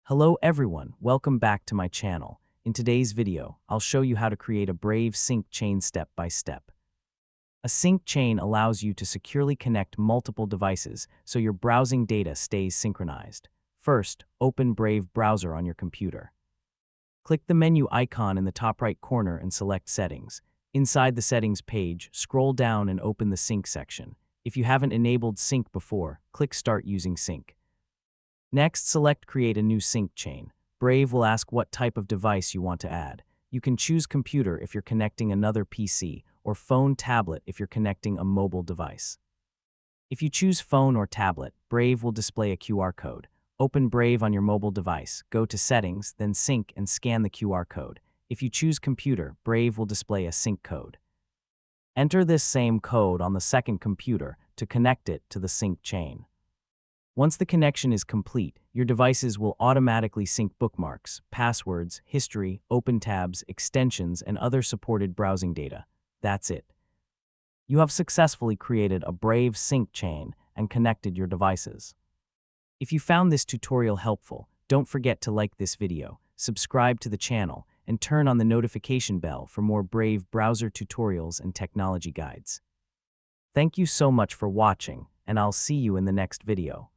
Hello everyone, welcome back to my channel. In today's video, I'll show you how to create a Brave sync chain step by step. A sync chain allows you to securely connect multiple devices so your browsing data stays synchronized. First, open Brave browser on your computer. Click the menu icon in the top right corner and select Settings. Inside the Settings page, scroll down and open the Sync section. If you haven't enabled Sync before, click Start using Sync. Next, select Create a new sync chain. Brave will ask what type of device you want to add. You can choose computer if you're connecting another PC, or phone tablet if you're connecting a mobile device. If you choose phone or tablet, Brave will display a QR code. Open Brave on your mobile device, go to Settings, then Sync and scan the QR code. If you choose computer, Brave will display a sync code. Enter this same code on the second computer to connect it to the sync chain. Once the connection is complete, your devices will automatically sync bookmarks, passwords, history, open tabs, extensions, and other supported browsing data. That's it. You have successfully created a Brave sync chain and connected your devices. If you found this tutorial helpful, don't forget to like this video, subscribe to the channel, and turn on the notification bell for more Brave browser tutorials and technology guides. Thank you so much for watching, and I'll see you in the next video.